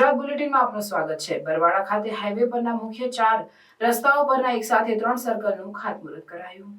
ગુજરાત બુલેટિનમાં આપનું સ્વાગત છે। બરવાડા ખાતે હાઈવે પરના મુખ્ય 4 રસ્તાઓ પરના એક સાથે 3 સર્કલનું ખાતમુહૂર્ત કરાયું।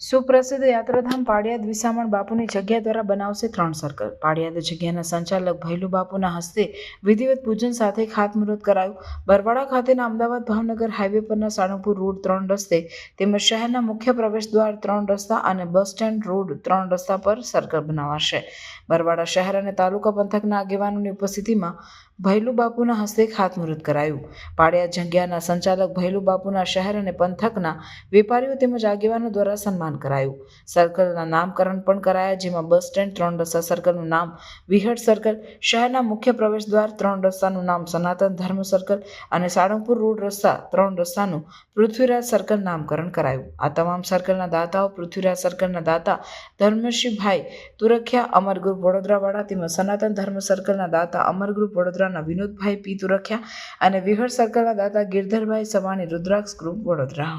સુપ્રસિદ્ધ યાત્રાધામ પાળિયાદ વિસામણ બાપુની જગ્યા દ્વારા બનાવશે 3 સર્કલ। પાળિયાદ જગ્યાના સંચાલક ભૈલુ બાપુના હસ્તે વિધિવત પૂજન સાથે ખાતમુહૂર્ત કરાયું। બરવાડા ખાતેના અમદાવાદ ભાવનગર હાઈવે પરના સાળંગપુર રોડ 3 રસ્તે તેમજ શહેરના મુખ્ય પ્રવેશ દ્વાર 3 રસ્તા અને બસ સ્ટેન્ડ રોડ 3 રસ્તા પર સર્કલ બનાવાશે। બરવાડા શહેર અને તાલુકા પંથકના આગેવાનોની ઉપસ્થિતિમાં ભૈલુ બાપુના હસ્તે ખાતમુહૂર્ત કરાયું। પાળિયાદ જગ્યાના સંચાલક ભૈલુ બાપુના શહેર અને પંથકના વેપારીઓ તેમજ આગેવાનો દ્વારા સન્માન કરાયું। સર્કલના નામકરણ પણ કરાયા, જેમાં બસ સ્ટેન્ડ 3 રસ્તા સર્કલનું નામ વિહટ સર્કલ, શહેરના મુખ્ય પ્રવેશ દ્વાર 3 રસ્તાનું નામ સનાતન ધર્મ સર્કલ અને સાળંગપુર રોડ રસ્તા 3 રસ્તાનું પૃથ્વીરાજ સર્કલ નામકરણ કરાયું। આ તમામ સર્કલના દાતાઓ પૃથ્વીરાજ સર્કલના દાતા ધર્મશીભાઈ તુરખિયા અમર ગ્રુપ વડોદરાવાળા તેમજ સનાતન ધર્મ સર્કલના દાતા અમર ગ્રુપ વડોદરાના વિનોદભાઈ પી તુરખિયા અને વિહટ સર્કલના દાતા ગિરધરભાઈ સવાણી રુદ્રાક્ષ ગ્રુપ વડોદરા।